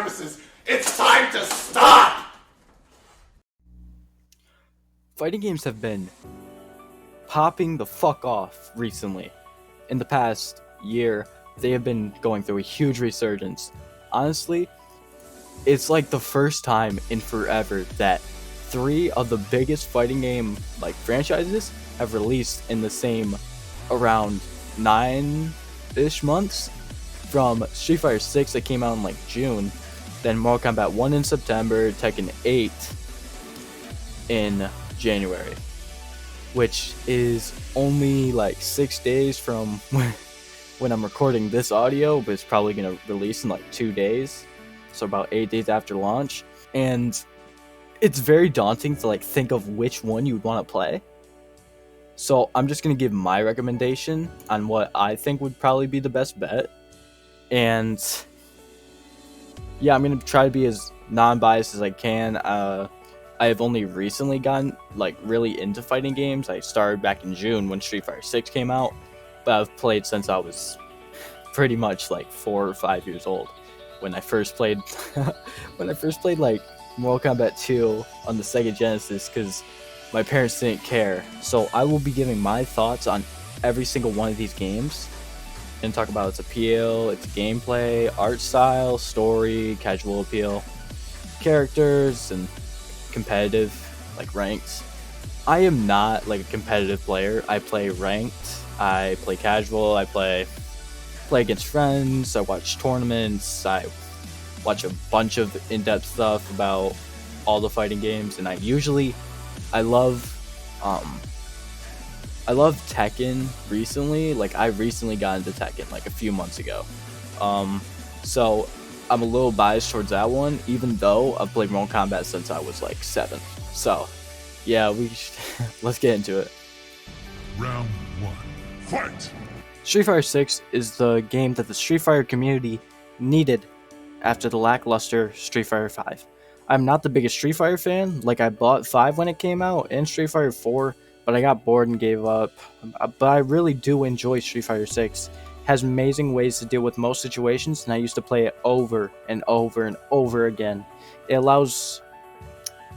premises. It's time to stop! Fighting games have been popping the fuck off recently. In the past year, they have been going through a huge resurgence. Honestly, it's like the first time in forever that 3 of the biggest fighting game franchises have released in the same around 9-ish months. From Street Fighter 6 that came out in June, then Mortal Kombat 1 in September, Tekken 8 in January, which is only 6 days from when I'm recording this audio, but it's probably going to release in 2 days, so about 8 days after launch. And it's very daunting to think of which one you would want to play. So I'm just going to give my recommendation on what I think would probably be the best bet. And yeah, I'm going to try to be as non-biased as I can. I have only recently gotten really into fighting games. I started back in June when Street Fighter 6 came out, but I've played since I was pretty much 4 or 5 years old when I first played Mortal Kombat 2 on the Sega Genesis, because my parents didn't care. So I will be giving my thoughts on every single one of these games and talk about its appeal, its gameplay, art style, story, casual appeal, characters, and competitive, ranked. I am not a competitive player. I play ranked, I play casual, I play against friends, I watch tournaments, I watch a bunch of in-depth stuff about all the fighting games, and I love Tekken recently. I recently got into Tekken a few months ago. So I'm a little biased towards that one, even though I've played Mortal Kombat since I was 7. So yeah, let's get into it. Round 1. Fight! Street Fighter 6 is the game that the Street Fighter community needed after the lackluster Street Fighter 5. I'm not the biggest Street Fighter fan. I bought 5 when it came out and Street Fighter 4, but I got bored and gave up. But I really do enjoy Street Fighter 6. It has amazing ways to deal with most situations, and I used to play it over and over and over again. It allows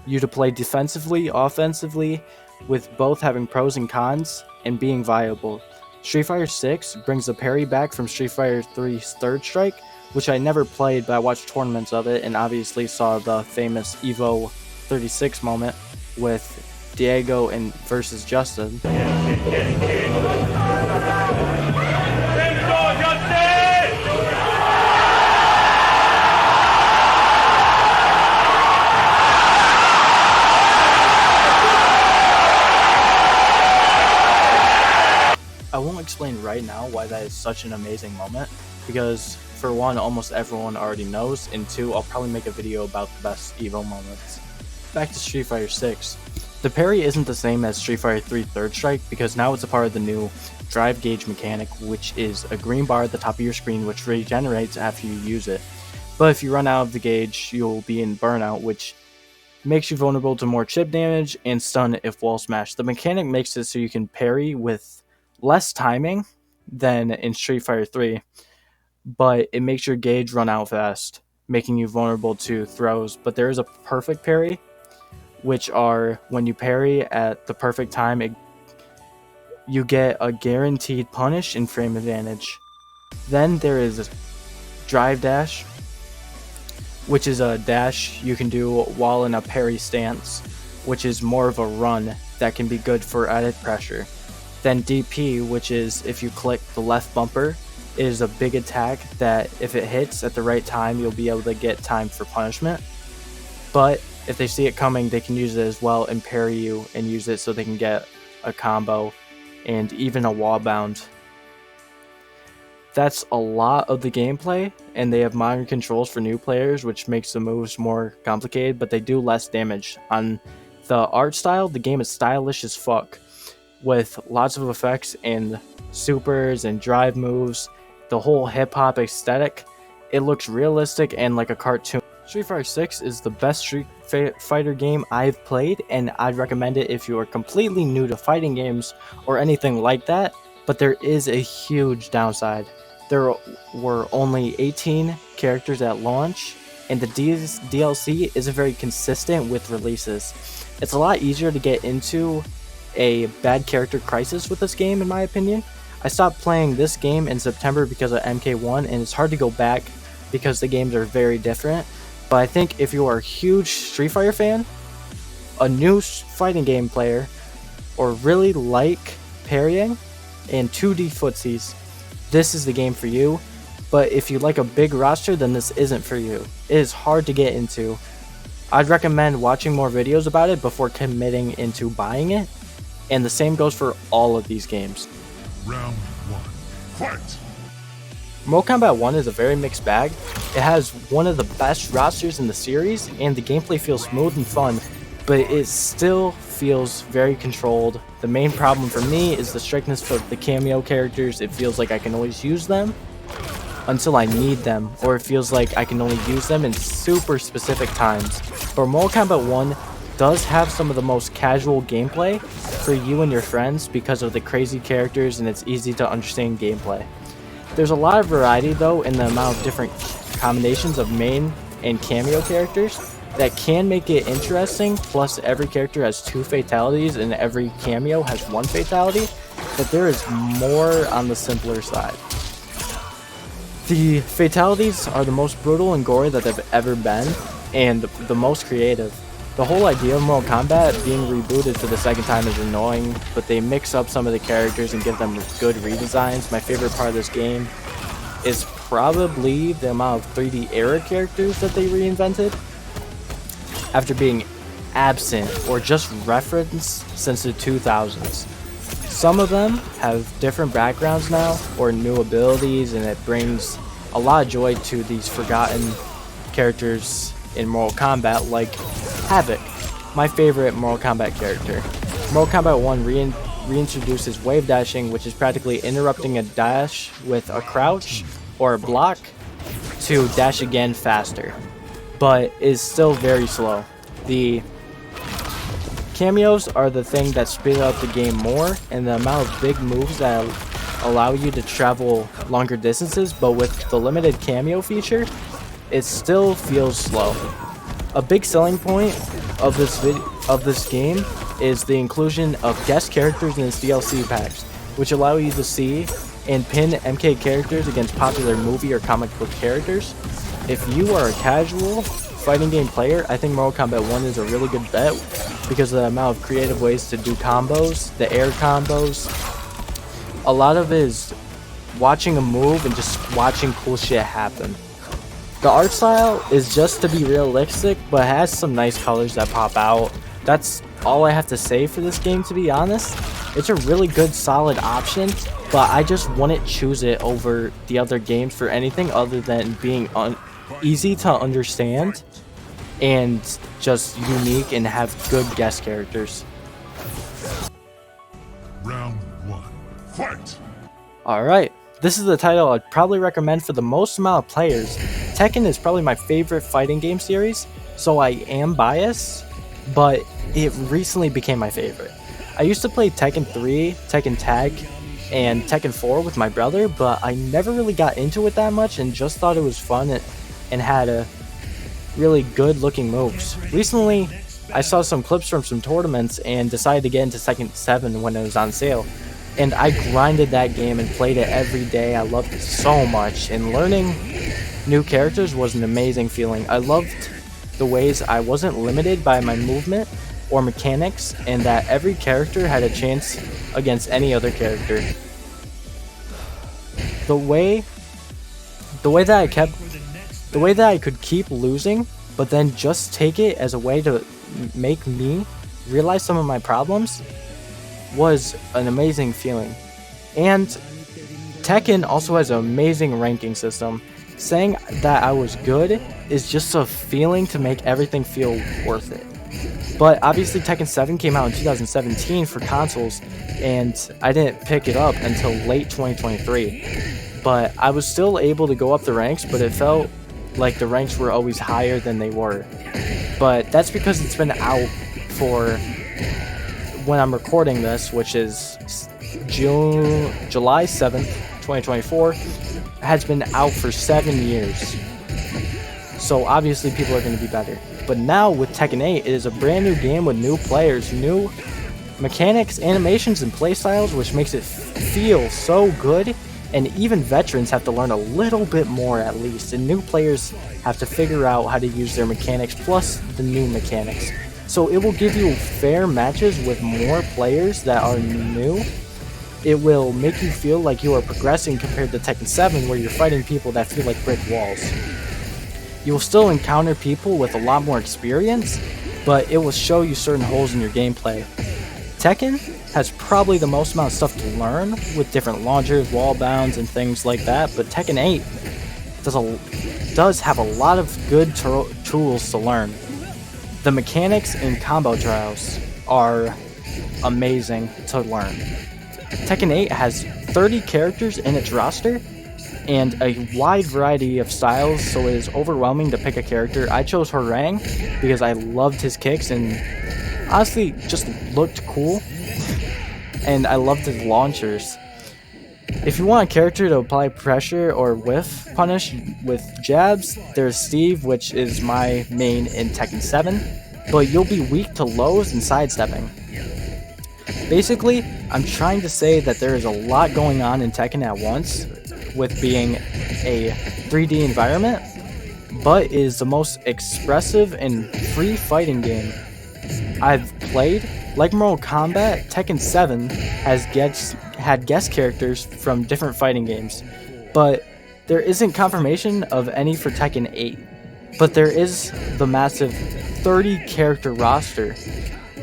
you to play defensively, offensively, with both having pros and cons and being viable. Street Fighter 6 brings the parry back from Street Fighter 3's Third Strike, which I never played, but I watched tournaments of it and obviously saw the famous Evo 36 moment with Diego versus Justin. I won't explain right now why that is such an amazing moment, because for one, almost everyone already knows, and 2, I'll probably make a video about the best Evo moments. Back to Street Fighter 6. The parry isn't the same as Street Fighter 3 Third Strike, because now it's a part of the new drive gauge mechanic, which is a green bar at the top of your screen which regenerates after you use it. But if you run out of the gauge, you'll be in burnout, which makes you vulnerable to more chip damage and stun if wall smashed. The mechanic makes it so you can parry with less timing than in Street Fighter 3, but it makes your gauge run out fast, making you vulnerable to throws. But there is a perfect parry, which are when you parry at the perfect time, you get a guaranteed punish and frame advantage. Then there is drive dash, which is a dash you can do while in a parry stance, which is more of a run that can be good for added pressure. Then DP, which is if you click the left bumper, it is a big attack that if it hits at the right time, you'll be able to get time for punishment. But if they see it coming, they can use it as well and parry you and use it so they can get a combo and even a wall bound. That's a lot of the gameplay, and they have modern controls for new players, which makes the moves more complicated, but they do less damage. On the art style, the game is stylish as fuck, with lots of effects and supers and drive moves, the whole hip-hop aesthetic. It looks realistic and like a cartoon. Street Fighter 6 is the best Street Fighter game I've played, and I'd recommend it if you are completely new to fighting games or anything like that, but there is a huge downside. There were only 18 characters at launch, and the DLC isn't very consistent with releases. It's a lot easier to get into a bad character crisis with this game, in my opinion. I stopped playing this game in September because of MK1, and it's hard to go back because the games are very different. But I think if you are a huge Street Fighter fan, a new fighting game player, or really like parrying and 2D footsies, this is the game for you. But if you like a big roster, then this isn't for you. It is hard to get into. I'd recommend watching more videos about it before committing into buying it, and the same goes for all of these games. Round 1. Fight! Mortal Kombat 1 is a very mixed bag. It has one of the best rosters in the series, and the gameplay feels smooth and fun, but it still feels very controlled. The main problem for me is the strictness of the cameo characters. It feels like I can always use them until I need them, or it feels like I can only use them in super specific times. But Mortal Kombat 1 does have some of the most casual gameplay for you and your friends because of the crazy characters, and it's easy to understand gameplay. There's a lot of variety though in the amount of different combinations of main and cameo characters that can make it interesting, plus every character has 2 fatalities and every cameo has 1 fatality, but there is more on the simpler side. The fatalities are the most brutal and gory that they've ever been, and the most creative. The whole idea of Mortal Kombat being rebooted for the second time is annoying, but they mix up some of the characters and give them good redesigns. My favorite part of this game is probably the amount of 3D era characters that they reinvented after being absent or just referenced since the 2000s. Some of them have different backgrounds now or new abilities, and it brings a lot of joy to these forgotten characters in Mortal Kombat, like Havoc, my favorite Mortal Kombat character. Mortal Kombat 1 reintroduces wave dashing, which is practically interrupting a dash with a crouch or a block to dash again faster, but is still very slow. The cameos are the thing that speed up the game more, and the amount of big moves that allow you to travel longer distances, but with the limited cameo feature, it still feels slow. A big selling point of this game is the inclusion of guest characters in its DLC packs, which allow you to see and pin MK characters against popular movie or comic book characters. If you are a casual fighting game player, I think Mortal Kombat 1 is a really good bet because of the amount of creative ways to do combos, the air combos. A lot of it is watching a move and just watching cool shit happen. The art style is just to be realistic, but has some nice colors that pop out. That's all I have to say for this game, to be honest. It's a really good, solid option, but I just wouldn't choose it over the other games for anything other than being easy to understand and just unique and have good guest characters. Round 1. Fight! Alright, this is the title I'd probably recommend for the most amount of players. Tekken is probably my favorite fighting game series, so I am biased, but it recently became my favorite. I used to play Tekken 3, Tekken Tag, and Tekken 4 with my brother, but I never really got into it that much and just thought it was fun and had a really good looking moves. Recently, I saw some clips from some tournaments and decided to get into Tekken 7 when it was on sale. And I grinded that game and played it every day. I loved it so much, and learning new characters was an amazing feeling. I loved the ways I wasn't limited by my movement or mechanics, and that every character had a chance against any other character. The way that I could keep losing, but then just take it as a way to make me realize some of my problems was an amazing feeling. And Tekken also has an amazing ranking system. Saying that I was good is just a feeling to make everything feel worth it. But obviously Tekken 7 came out in 2017 for consoles, and I didn't pick it up until late 2023. But I was still able to go up the ranks, but it felt like the ranks were always higher than they were. But that's because it's been out for when I'm recording this, which is July 7th, 2024, has been out for 7 years. so obviously people are going to be better. But now with Tekken 8, it is a brand new game with new players, new mechanics, animations, and playstyles, which makes it feel so good. And even veterans have to learn a little bit more at least, and new players have to figure out how to use their mechanics plus the new mechanics. So it will give you fair matches with more players that are new. It will make you feel like you are progressing compared to Tekken 7, where you're fighting people that feel like brick walls. You will still encounter people with a lot more experience, but it will show you certain holes in your gameplay. Tekken has probably the most amount of stuff to learn with different launchers, wall bounds, and things like that, but Tekken 8 does have a lot of good tools to learn. The mechanics and combo trials are amazing to learn. Tekken 8 has 30 characters in its roster and a wide variety of styles, so it is overwhelming to pick a character. I chose Harang because I loved his kicks and honestly just looked cool, and I loved his launchers. If you want a character to apply pressure or whiff punish with jabs, there's Steve, which is my main in Tekken 7, but you'll be weak to lows and sidestepping. Basically, I'm trying to say that there is a lot going on in Tekken at once, with being a 3D environment, but it is the most expressive and free fighting game I've played. Like Mortal Kombat, Tekken 7 has had guest characters from different fighting games, but there isn't confirmation of any for Tekken 8. But there is the massive 30 character roster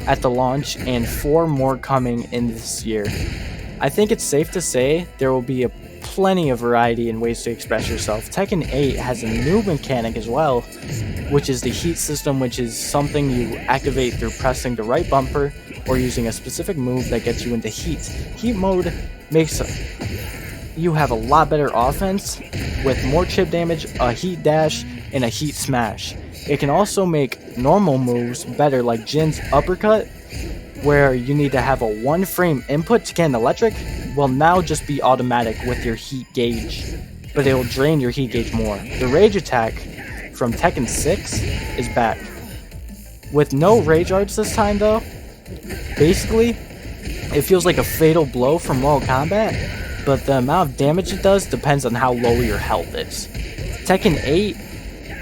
at the launch and 4 more coming in this year. I think it's safe to say there will be plenty of variety in ways to express yourself. Tekken 8 has a new mechanic as well, which is the heat system, which is something you activate through pressing the right bumper or using a specific move that gets you into heat. Heat mode makes you have a lot better offense with more chip damage, a heat dash, and a heat smash. It can also make normal moves better, like Jin's uppercut, where you need to have a 1 frame input to get an electric, will now just be automatic with your heat gauge, but it will drain your heat gauge more. The rage attack from Tekken 6 is back. With no rage arts this time though, basically, it feels like a fatal blow from Mortal Kombat, but the amount of damage it does depends on how low your health is. Tekken 8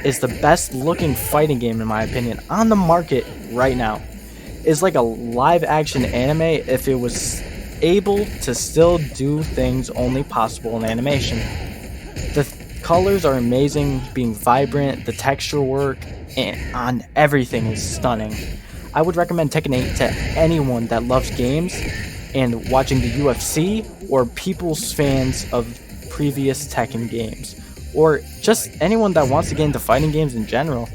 is the best looking fighting game in my opinion on the market right now. It's like a live action anime if it was able to still do things only possible in animation. The colors are amazing, being vibrant, the texture work on everything is stunning. I would recommend Tekken 8 to anyone that loves games and watching the UFC, or people's fans of previous Tekken games, or just anyone that wants to get into fighting games in general.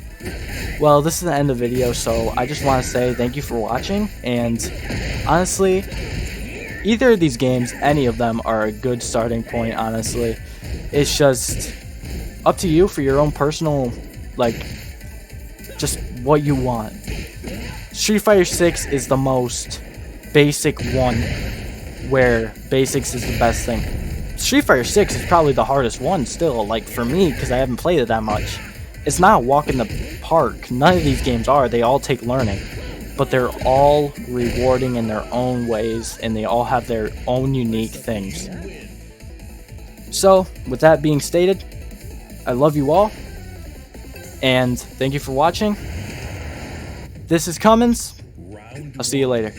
Well, this is the end of the video, so I just want to say thank you for watching, and honestly, either of these games, any of them, are a good starting point, honestly. It's just up to you for your own personal, just what you want. Street Fighter 6 is the most basic one, where basics is the best thing. Street Fighter 6 is probably the hardest one still, for me, because I haven't played it that much. It's not a walk in the park. None of these games are. They all take learning. But they're all rewarding in their own ways, and they all have their own unique things. So, with that being stated, I love you all, and thank you for watching. This is Cummins. I'll see you later.